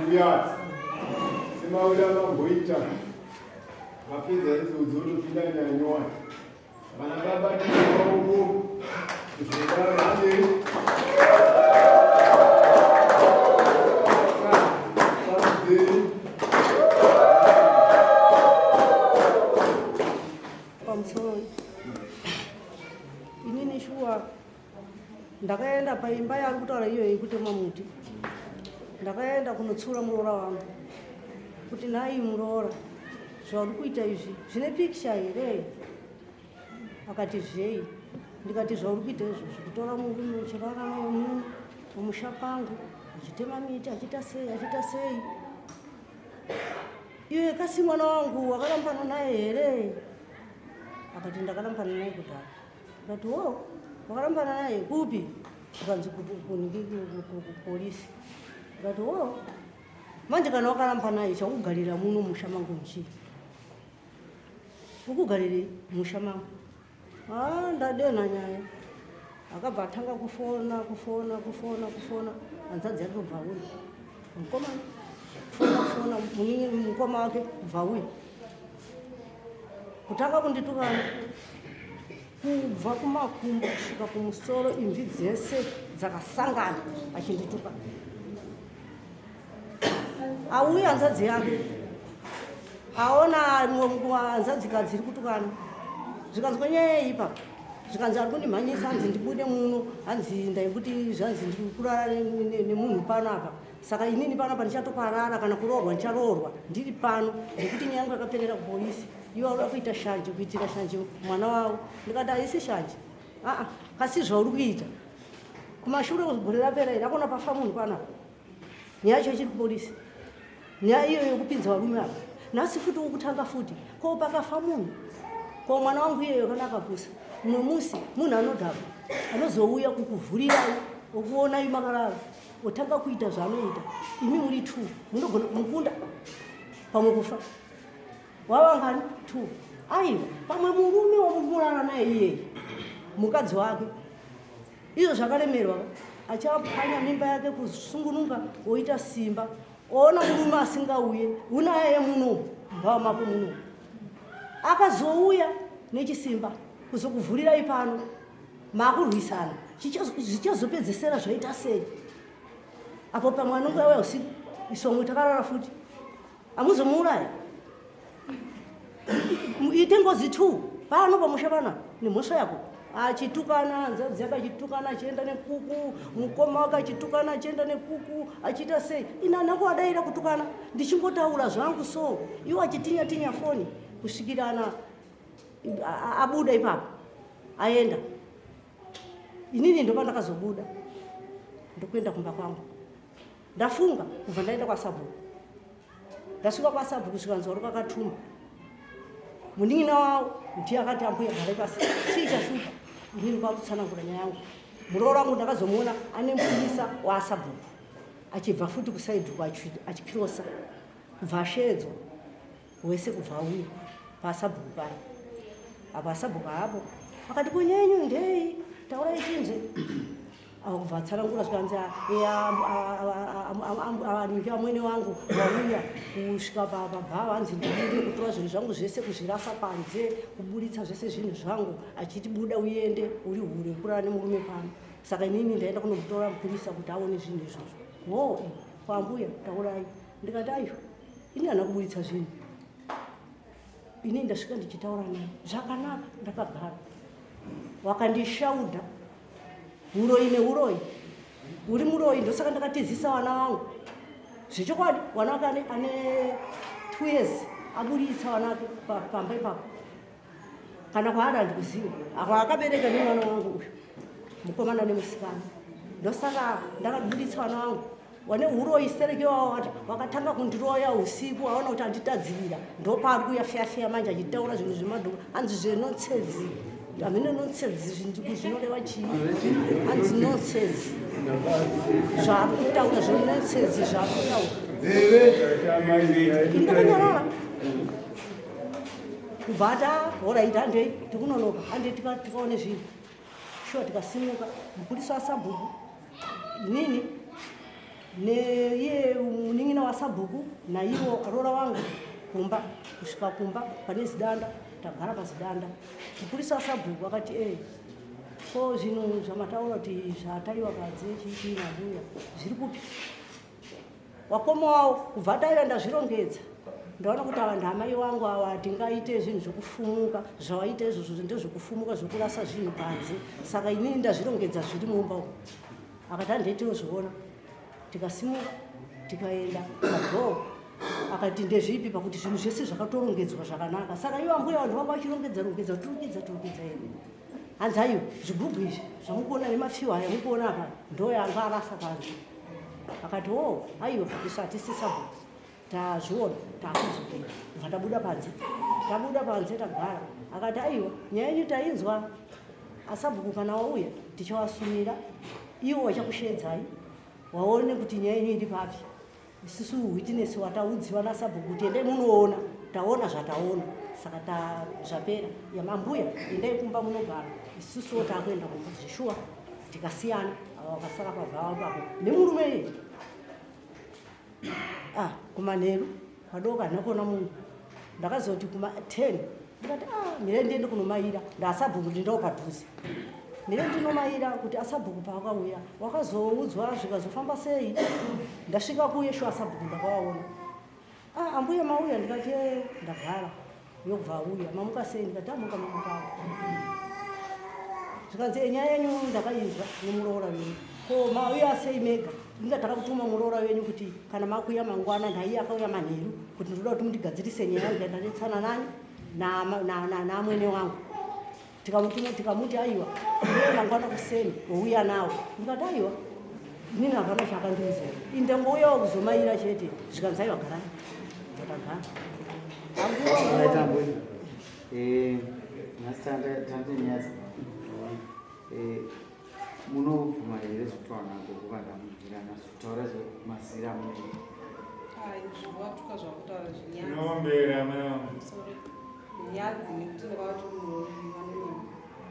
Hallelujah. Simaulia Boita. Mapiza hizo uzuri bila nyanyua. Wanababa ni Mungu. Tusikane. Inini shua ndakaenda paimba yari kutaura iyo yekutema muti. Ndakaenda kunotsura muroora wangu kuti nai muroora zvauri kuita izvi zvine pikicha here. Akati zvei. Ndikati zvauri kuita izvozvo kutora murume uchirara naye muno mumusha pangu achitema miti achita sei. Iwe kasi mwana wangu wakarambana naye here. Akati ndakarambana naye kudhara. Ndikati wo wakarambana naye kupi? Akanzi kupolisi. Ndikati wo manje kana wakarambana naye chakugarira muno musha mangu nchi. Ukugarire musha mangu. Ndadena nyaya. Akabva atanga kufona. Hanzadzi yake kubva uyu. Mukomana. Fona munyinyi mukoma wake kubva uyu. Kutanga kunditukana. Kubva kumakumbo kusvika kumusoro imvi dzese dzakasangana achindituka. Auyi hanzadzi yake. Aona hanzadzi kadzi iri kutukana. Zvikanzwa nyaya ipa. Zvikanzi ari kundimhanyisa hanzi ndibude muno. Hanzi ndaikuti zvanzi ndiri kurara nemunhu pano apa. Saka inini pano apa ndichatoparara kana kuroorwa ndicharoorwa ndiri pano ndekuti nyaya yangu yakaperera kupolisi. Iwe uri kuita shanje kuitira shanje mwana wavo. Ndikati haisi shanje. Kasi zvauri kuita. Kumashure gore rapera iri akona pafa munhu panapa. Nyaya yacho ichiri kupolisi. Nyaya iyo yokupinza varume apa. Nhasi futi wokutanga futi. Ko pakafa munhu. Ko mwana wangu iyeyo kana akapusa. Mumwe musi munhu anodhaka anozouya kukuvhurirai okuona makarara otanga kuita zvaanoita. Imi muri 2 munogona kumukunda pamwe kufa. Wavangani 2. Aiwa pamwe murume wamurara naye iyeyi mukadzi wake. Izvo zvakaremerwa. Achapanya mimba yake kusungunuka oita simba. Ona murume asingauye unaye muno mbava mako muno. Akazouya nechisimba kuzokuvhurirai pano makurwisana zvichazopedzesera zvaita sei. Apo pamwe anenge auya usiku isomwe takarara futi amuzomuuraya. Ite ngozi 2 pano pamusha pana nemhosva yako achitukana hanzadzi yake achitukana achienda nekuku mukoma wake achitukana achienda nekuku achiita sei. Ina nako adaira kutukana ndichingotaura zvangu so iwo achitinya foni kusvikirana abuda ipapo aenda. Inini ndo pandakazobuda ndokuenda kumba kwangu. Ndafunga kubva ndaenda kwaSabhuku. Ndasvika kwaSabhuku zvikanzi wari kwakatuma. Munin'ina wavo ndiye akati ambuya gare pasi. Chii chashupa? Inini kwakutsanangura nyaya yangu. Muroora wangu ndakazomuona ane mupurisa waSabhuku achibva futi kusaidhi achikirosa kubva ashedzwa wese kubva uyu paSabhuku paya. Apa Sabhuku apo akati kunyenyu ndei taurai chinzve. Akubva atsanangura zvikanzi aningi Amwene wangu wauya kusvika pabhava hanzi ndiende kutora zvinhu zvangu zvese kuzvirasa panze kuburitsa zvese zvinhu zvangu achiti buda uende uri hure kurara nemurume pano. Saka inini ndaenda kunomutora mupurisa kuti aone zvinhu izvozvo. Kwambuya taurai. Ndikati aiwa ini hana kuburitsa zvinhu. Ini ndasvika ndichitaura naye zvakanaka ndakagara. Wakandishaudha uroyi neuroyi. Uri muroyi ndosaka ndakatizisa wana wangu. Zvechokwadi wana wake ane 2 years aburitsa wana wake pamba ipapo. Kana kwaada ndikuziva. Akabereka nemwana wangu uyu mukomana nemusikana. Ndosaka ndakaburitsa wana wangu. Wane uroyi stereke wavo wakatanga kundiroya usiku aona kuti anditadzirira. Ndopaari kuya fiya manje achitaura zvinhu zvemadhoko hanzi zvenotsedzi. Hamene notsedzi zvinoreva chii? Hanzi notsedzi. Zvaari kutaura zvenotsedzi zvaari kutaura. Ndakanyarara. Kubva alright handei tikunonoka handei tikaone zvinhu. Sure tikasimuka mupurisa waSabhuku. Nini neiye munin'ina wasabhuku naivo arora wangu kumba kusvika kumba pane zidanda tagara pazidanda mupurisa wasabhuku akati ko zvinhu zvamataura kuti zvataiwa kadzi chichi nabuya zviri kupi wakomawo kubva taiva ndazvirongedza ndaona kuti ava ndamai wangu ava tingaite zvinhu zvokufumuka zvawaita izvozvo ndezvokufumuka zvokurasa zvinhu panze saka inini ndazvirongedza zviri mumba umu akati handeitinozviona tikasimuka tikaenda padhoo akati ndezvipi pakuti zvinhu zvese zvakatorongedzwa zvakanaka saka ivo ambuya vanhu vanga vachirongedza turikidza ene hanzi aiyo zvigubhu izvi zvamukuona nemapfiwa aya mukuona apa ndo yanga arasa panze akati aiwa isu hatisisabhuku tazviona takudzokera kubva tabuda panze tagara akati aiwa nyaya yenyu tainzwa asabhuku kana wauya tichawasumira iwo wachakushedzai waone kuti nyaya yenyu iri papi isusu witness wataudziwa nasabhuku kuti endai munoona taona zvataona saka zvapera yamambuya endai kumba munogara isusuwo takuenda kumba zvishuwa tikasiyana ava vakasara pabva papo nemurume kumanheru padoko handina kuona munhu ndakazoti kuma 10 ndikati mire ndiende kunomaira ndaasabhuku ndindawo padhuze mire ndinomaira kuti asabhuku paakauya wakazoudzwa zvikazofamba sei ndasvika kuye shu asabhuku ndakawaona ambuya mauya ndikati ndagara yobva auya mamuka sei ndikati mamuka zvikanzi nyaya yenyu ndakainzwa nemuroora wenyu ko mauya sei mega ndingataka kutuma muroora wenyu kuti kana makuya mangwana ndaiye akauya manheru kuti ndoda kuti mundigadzirise nyaya yangu yandadetsana nanyu naamwene wangu tikamuti aiwa uye mangwana kuseni wouya nawo ndikati aiwa inini hapana chakandiuzwa indangouyawo kuzomaira chete zvikanzi aiwa garani munobvuma here zvitwana kukandamugirana zvitaura zvemazira mune zvivatuka zvakutaura zvinoombera nyadzi nekuti ndakavati munhu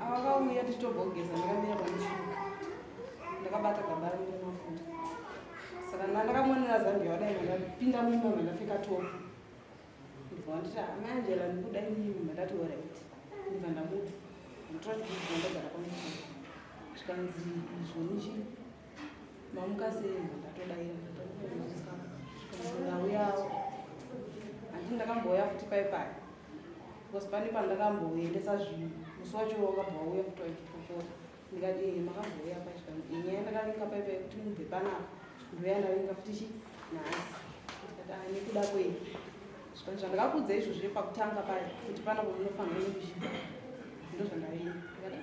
avakauya tichitobhogeza ndakamira pamusuka ndakabata gaba ramire mafuta saka ndakamonera zambia wadai mandapinda mumba mandapfeka topu ndibva nditi amaanjela ndikudai nini mandati oraiti ndibva ndamuda ndotora chikuiti mandagara pamusuka zvikanzi izvonichi mamuka sei ndatodaira ndauyawo handi ndakambouya futi paipai because pane pandakamboendesa zvinhu musi wacho wakabva wauya futi wachipopota ndikati makambouya pai zvikanzi inyaya ndakaringa paipai kuti mubve panapa ndoya ndaringa futi chi nhasi ndikati nekuda kwei zvikanzi zvandakakudza izvozvo pakutanga pai kuti panapo munofanira nekusvika ndozvandaringa ndikati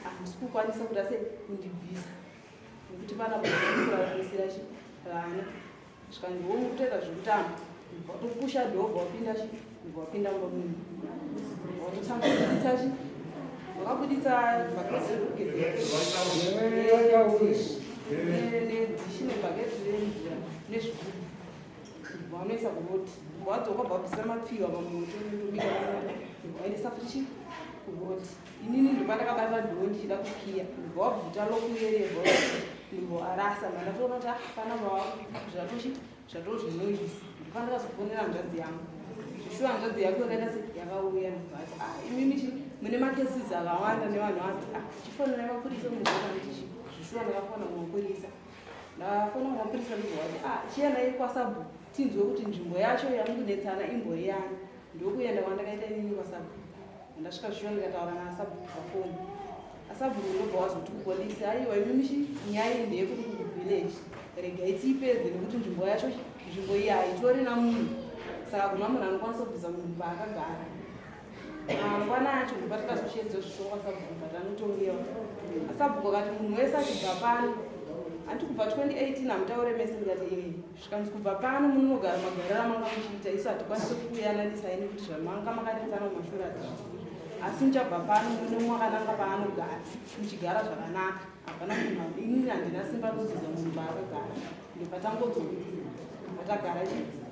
handisi kukwanisa kuti ase kundibvisa nekuti panapo kuraramisira vana zvikanzi womutoita zvekutamba watopusha dhobha wapinda wapinda munhu watotambudisa wakabuditsa bhaketi nedishi nebhaketi remvura nezvigubhu wanoisa kuroti wadzoka bhabvisa mapfiwa pamoto notobika waendesa futi kuroti inini ndopandakabata dhoo ndichida kukiya ndibva wabvuta lokuyererwa ndibva arasa mandatoona kuti pana zvatozvinoisi ndopandakazofonera hanzvadzi yangu zvishuwa hanzvadzi yako yakaita yakauya ndibvati imimichi mune makesisi akawanda nevanhu vati chifonera mapurisa munoti zvishuwa ndakafona mumapurisa ndafona mumapurisa ndibvati chiendai kwasabhuku tinzwe kuti nzvimbo yacho yamunonetsana imbori yani ndokuenda kwandakaita inini kwasabhuku ndasvika zvishuwa ndikataura naasabhuku pafoni asabhuku ndobva wazoti kupolisi aiwa imimichi nyaya iyi ndeyekuti kuvillage regai tiipedze nekuti nzvimbo yacho nzvimbo iyi haitorina munhu saka kuna munhu anokwanisa kubvisa munhu paakagara mangwana acho ndobva tikazoshedza zvishonga asabhuku but anotongewa asabhuku akati munhu wese achibva pano handi kubva 2018 hamutaure mese ndikati zvikanzi kubva pano munogara magariro amanga muchiita isu hatikwanisi kuyananisai nekuti zvamanga makanetsana mumashuri ati asi muchabva pano mune mwakananga paanogara muchigara zvakanaka hapana munhu inini handina simba rokudziza munhu paakagara ndopatangodzoka patagara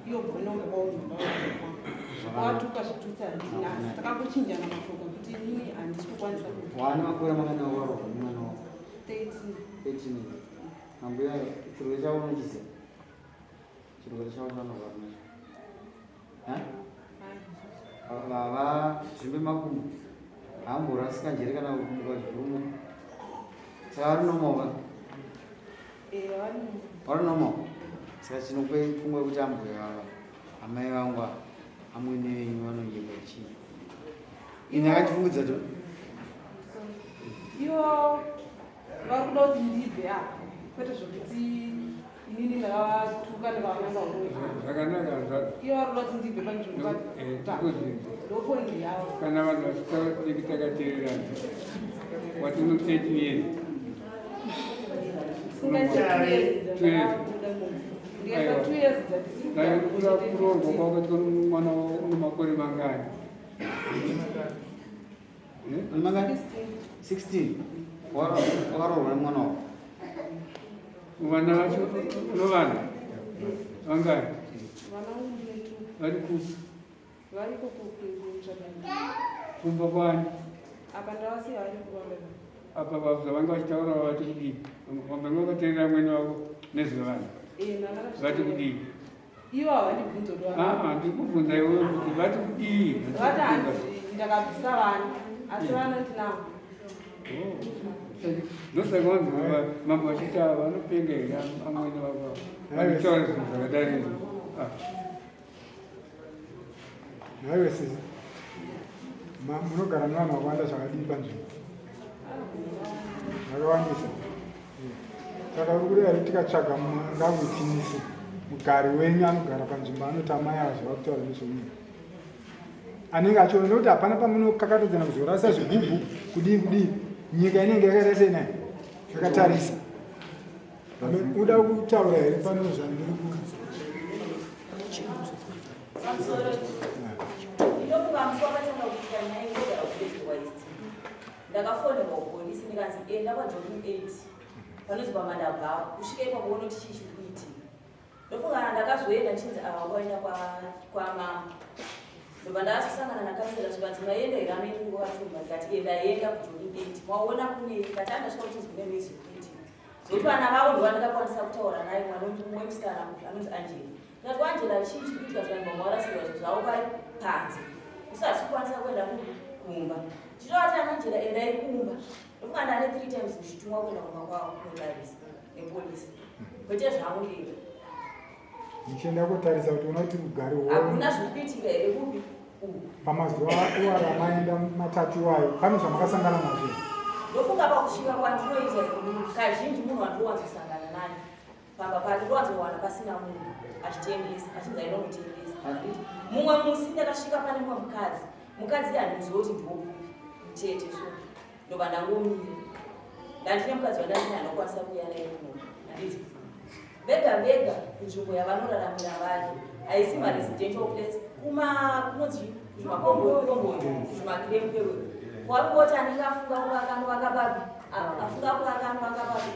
iyo bonongokwauwatuka zvitutsi handinasi takangochinjana mashoko kuti inini handisi kukwanisa wana makore mangana waro mwana 13 Ambuya chirwere chawo unochiziva? Chirwere chawo chanorwara nacho vava zvimbe makumbo haamborasika njere kana kumuka chivurumo saka vari nomova vari nomova saka chinope pfungwa kuti ambuya vava amai vangu amwene venyu vanonjemba chii ini akachifungidza to ivo vakuda kuti ndibve apa kwete zvokuti inini ndakavatuka ndikavananga zvakanaka ivo vakuda kuti ndibve panzvimbo ndopoindi yavo kana vanhu vachitakateerana watino 30 years ndaikuda kuroorwa kwakati mwana unemakore mangani 16 wakaroorwa nemwana wako vana vacho unovana vangani vari kupi kumba kwani apa ndavasiya vari kuvambeva apa vavanga vachitaura vati kudii vambange vakateerera mwene wavo nezvevana vati kudii ivo havandibvunzo ndikubvunza iwe kuti vati kudii vati handi ndakabvisa vana asi vana ndinavo ndosaka vanhu mambo vachita vanopenga here amwene vavo vachitaura zvinhu zvakadari naiwe sisi munogara nevanhu vakawanda zvakadii panzvimbo vakawandisa saka uri kureva tikatsvaga ngavutimise mugari wenyu anogara panzvimbo anoti amai ava zvava kutaura nezveunyika anenge achiona nekuti hapana pamunokakatodzana kuzorasa zvigubhu kudii nyika inenge yakaita senai yakatarisa uda kutaura here pano zvandiri ndakafonera kupolisi ndikanzi enda kwajogging 8 panozi pamandabva kusvika ipapo unoti chii chiri kuitika ndofungana ndakazoenda ndichinzi ava kwaenda kwamama ndobva ndakasosangana nakansela zvikanzi maenda here amene ngovatuma ndikati endaenda kujogging 8 mwaona kunei kati andasvika kuchinzi kune mezi kuitika zokuti vana vavo ndova ndakakwanisa kutaura naye mwana mumwe musikana anonzi angela ndikati angela chii chiri kuitika zvaimba mwarasirwa zvavo pai panze usasi kukwanisa kuenda kumba chitovati anangela endai kumba ndofunga ndane 3 times ndichitumwa kuenda kumba kwavo kunotarisa nepolisi kwete zvangu ndiro ndichienda kutarisa kuti unoti ugari hakuna zviri kuitika here kupi pamazuva iwara maenda matatu iwayo pane zvamakasangana nazvo ndofunga pakusvika kwandinoita kazhinji munhu wandowanzosangana naye pamba pake ndowanzowana pasina munhu achitengesa achinzi ainomutengesa mumwe musi ndakasvika pane mumwe mukadzi handimuzoti ndokupi chete so ndobva ndangomira ndandine mukadzi wandandine anokwanisa kuuya naye kuno handiti vega kunzvimbo yavanoraramira vake haisi maresidential place kunonzi zvimakombokombo zvimakirempewe warikoti anenge afunga kuvakanoaka babi afunga kuvakanoaka babi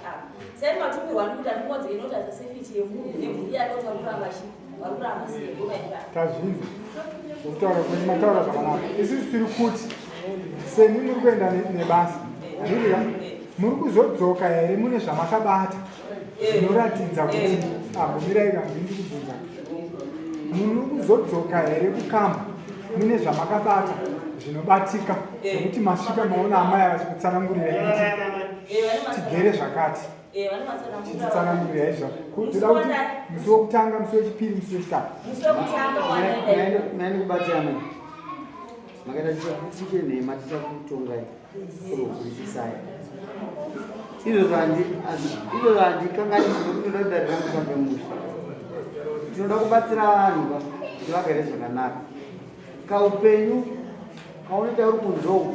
sai matumirwa ndikuti andimodzi inoti asasefiti yemunhu nemhuri yake kuti varikuramba chii varikuramba sei tazvinza kutaura kuti mataura zvakanaka isusu tiri kuti semi muri kuenda nebasa zvirira muri kuzodzoka here mune zvamakabata zvinoratidza kuti ambomirai kangu ndikubvunza muri kuzodzoka here kukamba mune zvamakabata zvinobatika nokuti masvika maona amai vachikutsanangurira kuti tigere zvakati chititsanangurira izvo kutoda kuti musi wokutanga musi wechipiri musi wechitatu naende kubatira mai makaita tichenhema tichakutongai kurokurisisai izvo handikanganisi nokutoda kudarira mutambe musha tinoda kubatsira vanhu kuti vagare zvakanaka kaupenyu kaunoita uri kunzou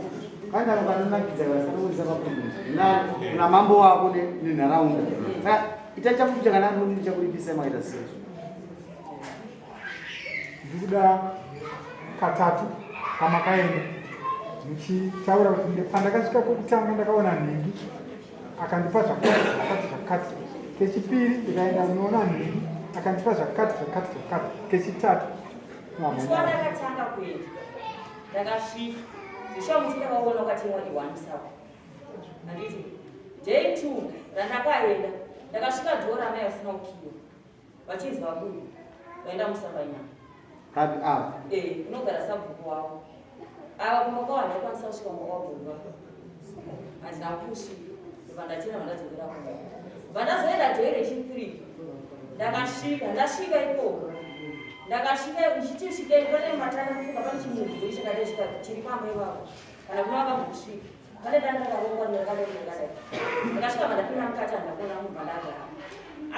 kana ukanonakidza vasanoisa vapunduza namambo wako nenharaunda saka ita chafuti chakanaka nokuti ndichakuripisa makaita sezvo ndikuda katatu kamakaenda muchitaura kuti pandakasvika kwokutanga ndakaona nhingi akandipa zvakati kechipiri ndikaenda munoona nhingi akandipa zvakati kechitatu ndakatanga kuenda ndakasvika zvishamuti ndakaona kwati mwadi wanisako handiti day 2 randakaenda ndakasvika dhora mai vasina ukiyo vachinzi vabudu vaenda musabanyama Kapi apa? Unogara sabhuku wavo ava kumakawa ndaikwanisa kusvika mukavabhurwa handina kushi vandachena vandadzokera kumba vandazoenda direction 3 ndasvika ikoko ndakasvika ndichitisvika pane matanda kufuka pane chimudhuri chakadesvika chiri pamba ivavo kana kuna vakambosvika pane danda rakarongwa ndakadai ndakasvika vandapinda mukati handakona munhu vandagara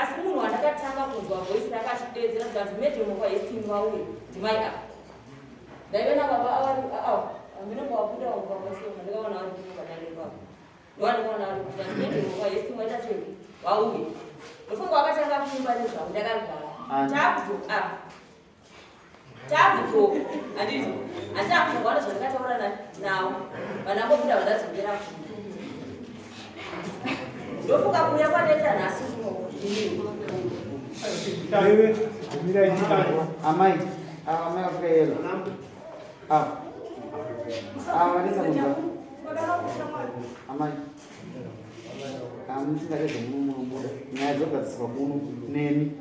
asi munhu wandakatanga kunzwa voisi rakachidedzera kukanzi medhemu kwaestini vauye ndimai apa ndaiona baba ndinongowabuda wangwavasoma ndikaona vari kuvanailepapa ndovandikaona vari kukanzi medhemu kwaestini waita sei vauye ndofunga wakatanga kuimba nezvavo ndakarigara taakudzoka handiti handina kufungaona zvandakataura navo vanambobuda vandadzokera ndofunga kuuya kwadaita nhasi Amai akupeyela vanisa kunza amai musingatedze muno nyaya dzogadziswa kuno nemi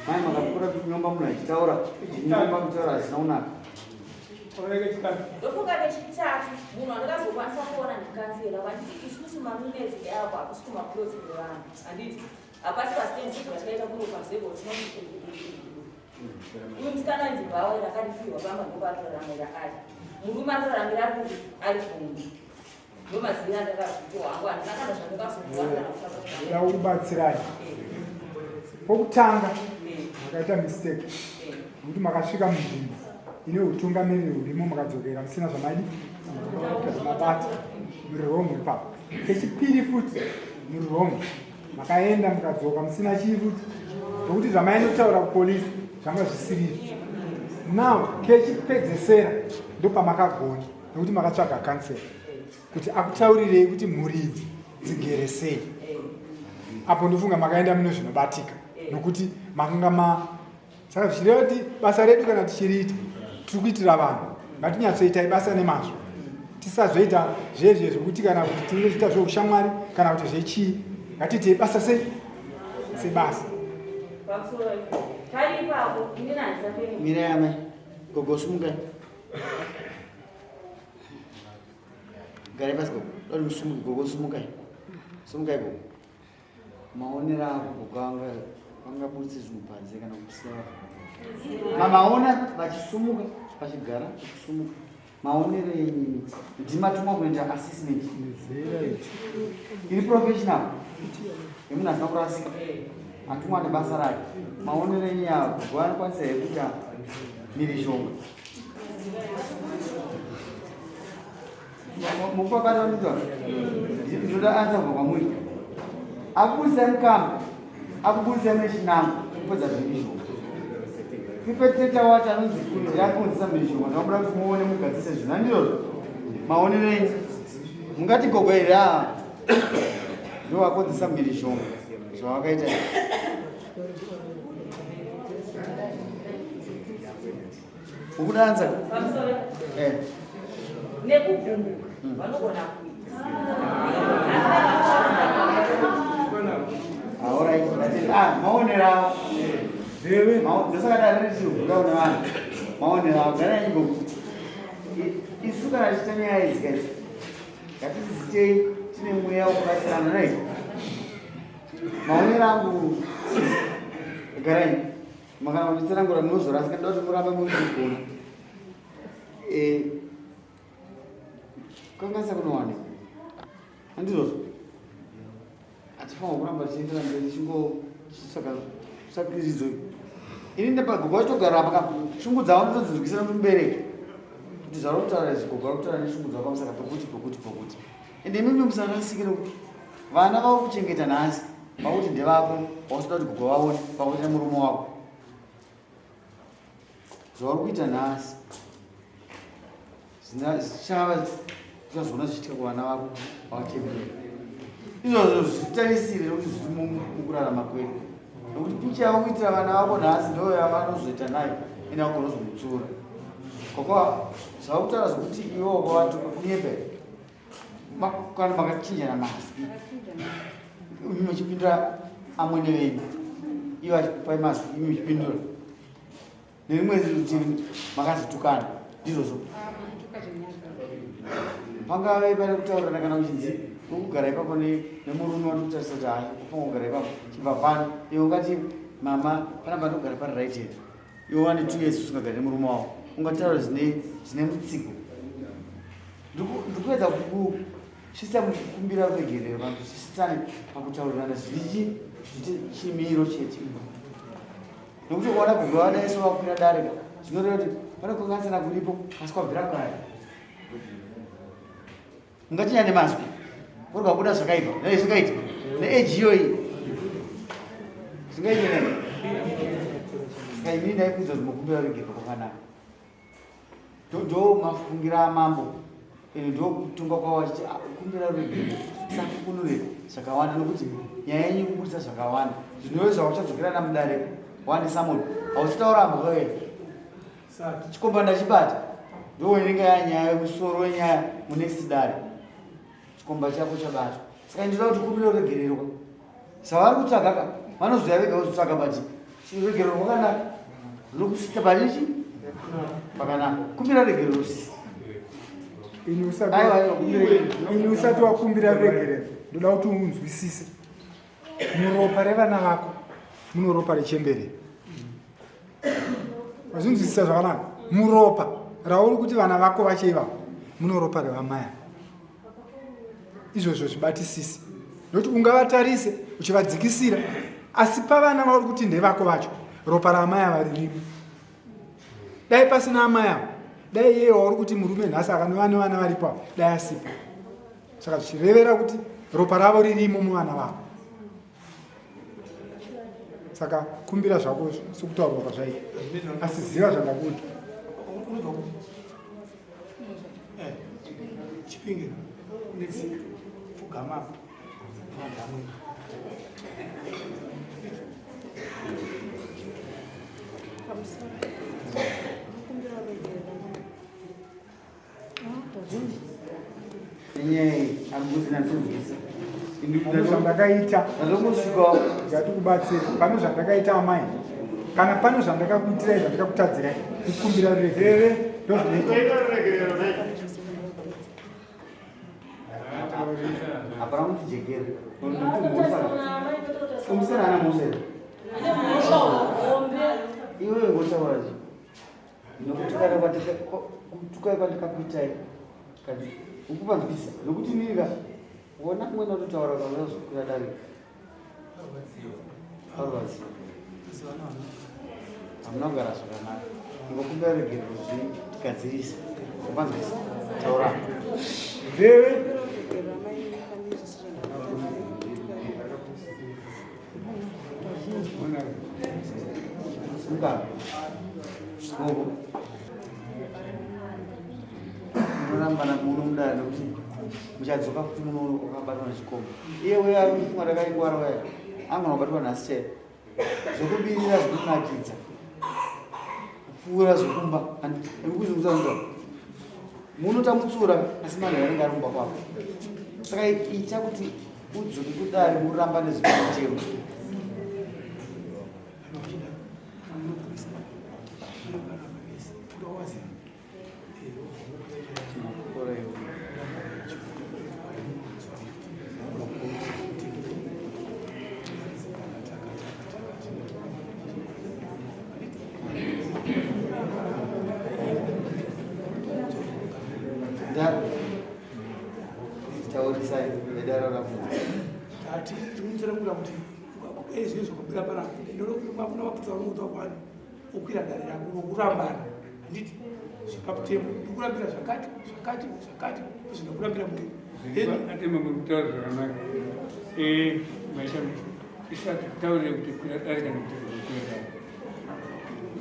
mai makakura nyomba munhu achitaura nyomba mutaura hazina kunaka ndofunga nechitatu munhu andakazokwanisa kuona ndikansera vanditi isusu maminezi eapo hakusi kumaplotsi evanhu handiti hapasi pasitenziva tikaita kuno pazebo uyu musikana ainzi bhawa rakadipirwa pamba ndopatoraramira ari murume atoraramira ari kungu ndomazivira ndakazvito hangu handinakana zvandakazokuvaaa ubatsirai pokutanga makaita mistake nokuti makasvika munzvimbo ine utungamiriri hurimo makadzokera musina zvamaidi mabata muri wrong ipapo kechipiri futi muri wrong makaenda mukadzoka musina chii futi nokuti zvamaenda kutaura kupolisi zvanga zvisiriri now kechipedzesera ndopamakagona nokuti makatsvaga kansera kuti akutaurirei kuti mhuridzi dzigere sei apo ndofunga makaenda muno zvinobatika nokuti makanga saka zvichireva kuti basa redu kana tichiriita tiri kuitira vanhu ngatinyatsoitai basa nemazvo tisazoita zvezve zvokuti kana kuti tinenge tiita zveushamwari kana kuti zvechii ngatiitei basa sebasa mirai amai gogosumukai garai pasi gogo dori musumuke gogo sumukai sumukai gogo maonero ako gogo vangabudise zvinhu panze kana kusara mamaona vachisumuka vachigara vachisumuka maonero enyu ndimatumwa kuenda assessment iri professional emunhu asina kurasika atumwa nebasa rake maonero enyu avo gogo anokwanisa here kuita mhirizhonga mukakataonitwa ndinoda ansabva kwamuri akubudisai mukamba akubudisai nechinango kupedza mhirizhonga pipeteta wacho anonzi yakunzisa mhirizhonga ndakuda kuti muone mugadzise zvinhu andirozvo maonero enyu mungati gogo iri ndo wakonzesa mhirizhonga zvawakaita ukuda ansa nekugumbuka vanogona maonero ndosakadari richivhura une vanhu maonero avo garai gogo isu kana tiita nyaya idzi kaidzi ngatizitei tine mweya wokubasirana nai maonero angu garai makana kunditsanangura munozorasika ndoda kuti murambe muri kugona kanganisa kunowanikwa handizvozvo hatifanwa kuramba tichiendera mberi chingotsvakiridzo ini ndepagogo vachitogara apa shungu dzavo ndinodzidzikisira mubereki kuti zvaro kutaura izvi gogo vari kutaura neshungu dzavo pamusaka pokuti ende imimi musarasikire kuti vana vavo kuchengeta nhasi vakuti ndevako vausoda kuti gogo vaone pakuti nemurume wako zvavari kuita nhasi zvichava zvichazoona zvichiitika kuvana vako vavateverera izvozvo zvitarisire nokuti zviri mukurarama kwedu nokuti picha yavo kuitira vana vako nhasi ndo yavanozoita nayo ine vagonozomutsura koko zvava kutaura zvokuti iwo kwavatuka kunyepe kana makachinjana masi machipindira Amwene wenyu iwo achipaimasi imi muchipindura nerimwe rutivi makazitukana ndizvozvo pangave pane kutaurirana kana kuchinzi ukugara ipapo nemurume wanokutarisa kuti hai kufunga kugara ipapo chibva pano iwe ungati mama panapa ndogara pari right here iwe wane 2 years usingagari nemurume wavo ungataura zvine mutsigo ndikuedza kushisa kukumbira kuregerero vanhu zvisisane pakutaurirana zviri chimiro chete nokuti kuona kubva vanaiswa vakwira darika zvinoreva kuti pane kungatsana kuripo asi kwabvira kare ungatinya nemazwi kurwa kuda zvakaipa nezvakaita neeji iyoyi zvingaite nai saka imini ndaikuudza kuti mukumbira regerero kwakanaka ndo mafungira amambo ndo kutunga kwavo achiti kumbira regerero sakukunure zvakawanda nokuti nyaya yenyu kubudisa zvakawanda zvinoveza uchadzokera namudare wani samoni hausitauramba kwawe chikomba ndachibata ndowenenga yanyaya yemusoro wenyaya munext dare chikomba chako chabatwa saka ndinoda kuti kumbira regererwa savari kutsvaka vanoziva vega kutsvaka bati regerero kwakanaka rinokusisa panichi pakanaka kumbira regerero sisi ini usati wakumbira regerero ndoda kuti unzwisise muropa revana vako muno ropa rechembere vazvinzwisisa zvakanaka muropa rauri kuti vana vako vacheva muno ropa revamaya izvozvo zvibatisisi nokuti ungavatarise uchivadzikisira asi pavana vauri kuti ndevako vacho ropa raamaya varirimo dai pasina amaya dai iye wauri kuti murume nhasi akanova nevana varipo dai asipo saka zvichirevera kuti ropa ravo ririmo muvana vavo saka kumbira zvako sokutaurwa kwazvaita asi ziva zvandakuti chipingira pfugama zvandakaita ngati kubatsira pane zvandakaita amai kana pane zvandakakuitirai zvandakakutadzirai kukumbira ruregerero ndozvinoita hapana kutijekera umusana ana musere iwe ngotaurazi nokuti kana kutukai kwandikakuitai kati ukupanzwisa nokuti niga wona mwena utotaura kanazokwira darika arwazi hamuna kugara zvakanaka ngokumbira regerero zvitikadzirisa upanzwisa taura nzeve muganga gogo munorambana muno mudare nokuti muchadzoka kuti muno wakabatwa nechikomba iye weya arifunga rakaingwara waya angana kubatwa nhasi chaivo zvokubirira zvikunakidza kupfuura zvokumba ekuzvimuzanza munotamutsura asi manhu anenge arumba kwako saka ita kuti udzoke kudare muramba nezvikuitero taurisai vedara rafunza ati timutserakuda kuti ezvizvo zvakabira para ndinokumakuna vaputsa vanomutsa kwani ukwira dare rako nokurambana handiti zvipaputemo ndikurambira zvakati zvindakurambira atema mukutaura zvakanaka maisha isati taurire kuti kwira dare kana kuti kwira dare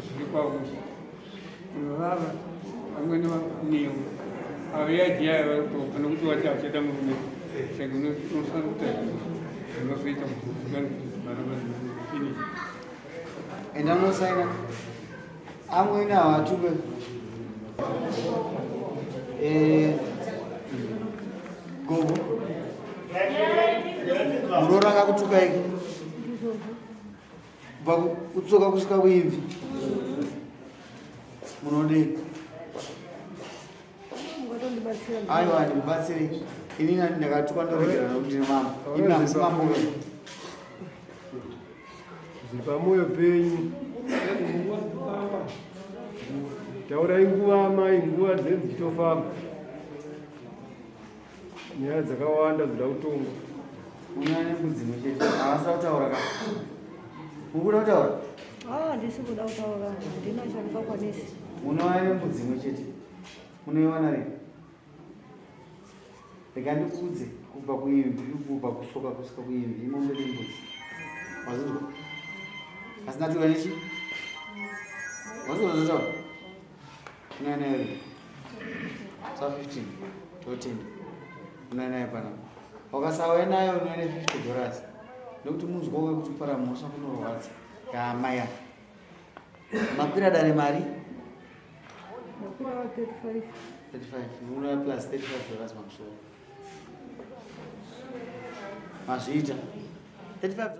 zviri kwavo kunovava vamwene vaneo avo yajiyayo varitoka nokuti wati hachada murume saka unofanira kutaura zvinozoita kuti finish enda unosaina amwene havatuke gogo muroora akakutukaiki kubva kutsoka kusvika kuimvi munodei? Aiwa, ndikubatsire inini ndakatukwa ndoregerana kuti ndimama imi hamusimambo zipamoyo penyu taurai nguva mai, nguva dzinenge dzichitofamba, nyaya dzakawanda dzoda kutongwa. unyane mbudzi imwe chete havasira kutaura ka ukuda kutaura? Handisi kuda kutaura, handina chandingakwanisi. Munowana nembudzi imwe chete munoiwana rini? Rega ndikudze kubva kuimvi kubva kusoka kusvika kuimvi imombe nembudzi wazvinzwa? Asina tuka nechi? Wazvinzwa? Unowana rini? Sa 15 to 10 unowana pana wakasauya nayo unowana $50 nekuti munzwa wekuti para mhosva kunorwadza yamaya makwira dare mari 35. 35 unoya plus $35 makusoro mazviita $35